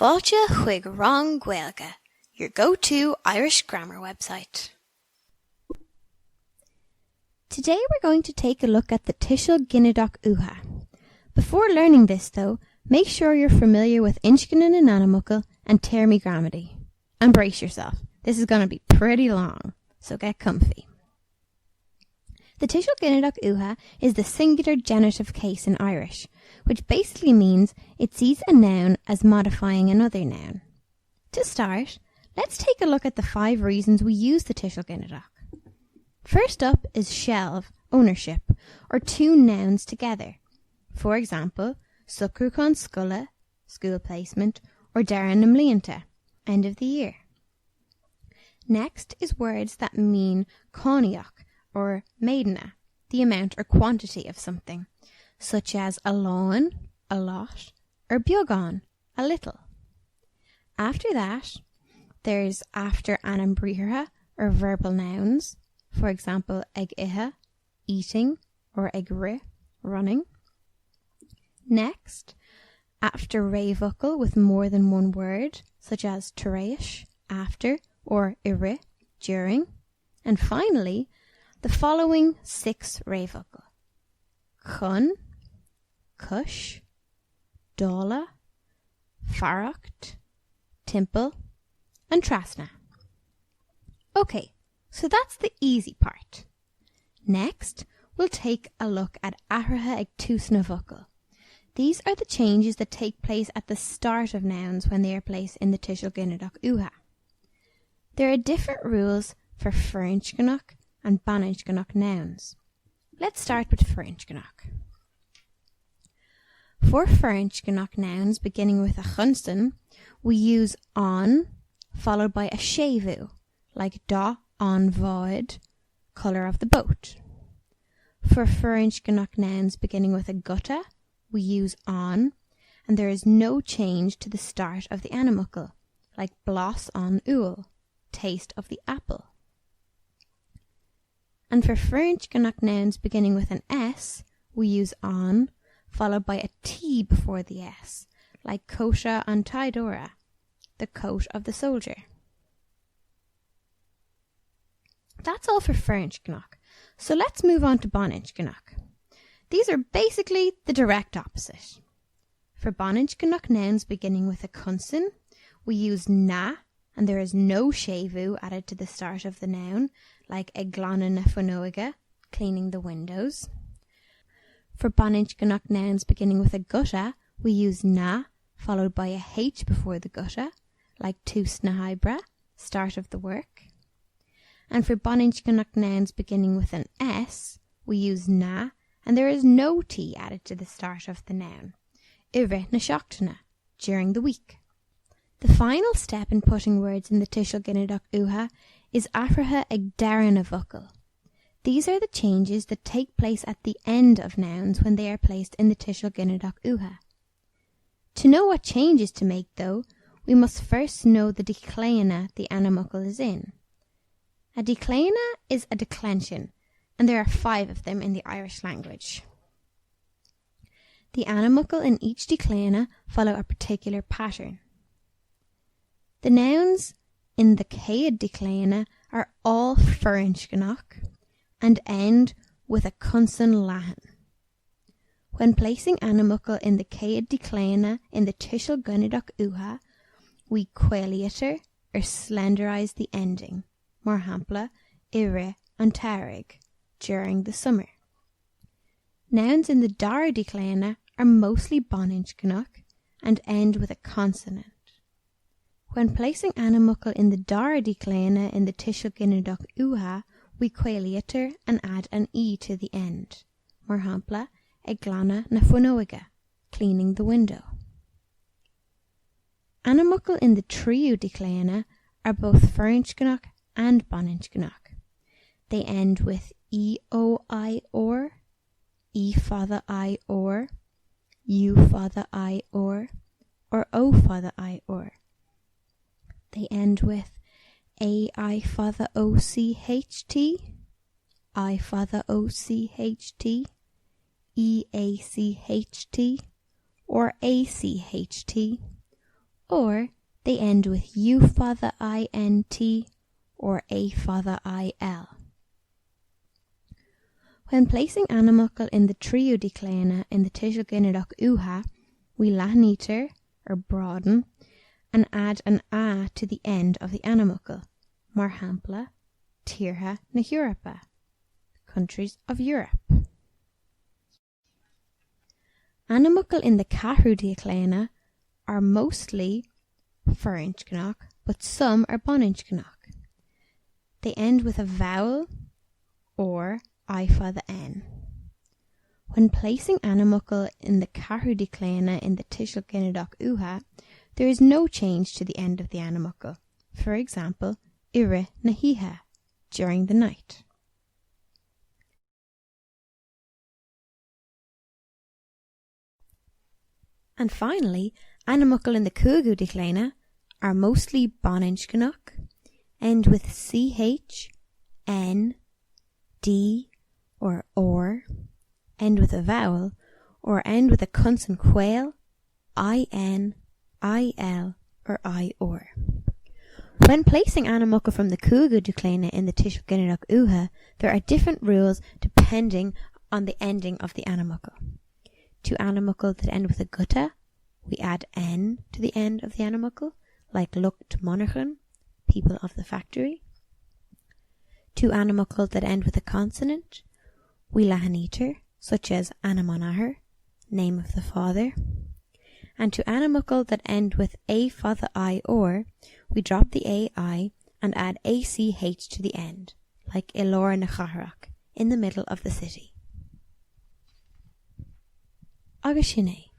Fáilte chuig Rang Gaeilge, your go-to Irish grammar website. Today we're going to take a look at the Tuiseal Ginideach Uatha. Before learning this though, make sure you're familiar with Inscne and n-Ainmfhocal and Téarmaí Gramadaí. And brace yourself, this is going to be pretty long, so get comfy. The Tuiseal Ginideach Uatha is the singular genitive case in Irish, which basically means it sees a noun as modifying another noun. To start, let's take a look at the 5 reasons we use the Tuiseal Ginideach. First up is shelf, ownership, or 2 nouns together. For example, sucrú chun scoile, school placement, or dearan na mblianta, end of the year. Next is words that mean cáineach, or maidena, the amount or quantity of something, such as a láin, a lot, or beagán, a little. After that, there's after anambríthe, or verbal nouns, for example, ag ithe, eating, or ag ri, running. Next, after réamhfocal with more than one word, such as tar éis, after, or iri, during. And finally, the following 6 réamhfocal: chun, cush, dála, faracht, timple, and trasna. Okay, so that's the easy part. Next, we'll take a look at ahratha ag tús na bhocal. These are the changes that take place at the start of nouns when they are placed in the Tuiseal Ginideach Uatha. There are different rules for feirinceannach and baninceannach nouns. Let's start with feirinceannach. For feirinceannach nouns beginning with a chunsan, we use an followed by a séimhiú, like dá an bháid, colour of the boat. For feirinceannach nouns beginning with a gutta, we use an, and there is no change to the start of the n-Ainmfhocal, like blas an uail, taste of the apple. And for feirinceannach nouns beginning with an s, we use an, followed by a t before the s, like cóta an taidóra, the coat of the soldier. That's all for feirinceannach, so let's move on to baninceannach. These are basically the direct opposite. For baninceannach nouns beginning with a chunsan, we use na, and there is no séimhiú added to the start of the noun, like ag glanadh na fuinneoga, cleaning the windows. For baninceannach nouns beginning with a gutta, we use na, followed by a h before the gutta, like tús na haibhre, start of the work. And for baninceannach nouns beginning with an s, we use na, and there is no t added to the start of the noun, ire na seachtaine, during the week. The final step in putting words in the Tuiseal Ginideach Uatha is ahratha ag dearan na bhocal. These are the changes that take place at the end of nouns when they are placed in the Tuiseal Ginideach Uatha. To know what changes to make though, we must first know the declension the n-Ainmfhocal is in. A declension is a declension, and there are 5 of them in the Irish language. The n-Ainmfhocal in each declension follow a particular pattern. The nouns in the céad declension are all feirinceannach and end with a chunsan leathan. When placing n-Ainmfhocal in the céad declension in the Tuiseal Ginideach Uatha, we coelítear or slenderize the ending, mar hampla, ire an tairg, during the summer. Nouns in the dara declension are mostly baninceannach and end with a consonant. When placing n-Ainmfhocal in the dara declension in the Tuiseal Ginideach Uatha, we coelítear and add an e to the end, mar hampla, ag glanadh na fuinneoga, cleaning the window. N-Ainmfhocal in the tríú declension are both feirinceannach and baninceannach. They end with e-o-I or, e-father I or, u-father I or o-father I or. They end with a-I father o-c-h-t, I-father o-c-h-t, e-a-c-h-t, or a-c-h-t, or they end with U-father-I-N-T or A-father-I-L. When placing n-Ainmfhocal in the trio Declension in the Tuiseal Ginideach Uatha, we lathnítear or broaden and add an a to the end of the n-Ainmfhocal, mar hampla, Téarmaí na Europa, countries of Europe. N-Ainmfhocal in the Cathrú Declension are mostly French Ginideach, but some are Bonnage Ginideach. They end with a vowel or I for the N. When placing n-Ainmfhocal in the Cathrú Declension in the Tuiseal Ginideach Uatha, there is no change to the end of the n-Ainmfhocal. For example, ire na hithe, during the night. And finally, n-Ainmfhocal in the Cúigiú Declension are mostly Bonnage Ginideach, end with CH, N, D, or, end with a vowel, or end with a consonant quail, IN, IL, or I-or. When placing n-Ainmfhocal from the Cúigiú Declension in the Tuiseal Ginideach Uatha, there are different rules depending on the ending of the n-Ainmfhocal. To n-Ainmfhocal that end with a gutta, we add N to the end of the n-Ainmfhocal, like lucht monarchen, people of the factory. To n-Ainmfhocal that end with a consonant, we lathnítear, such as Anna-Monahar, name of the father. And to n-Ainmfhocal that end with a father I or, we drop the AI and add ACH to the end, like Ilor na Charach, in the middle of the city. Agus sin é.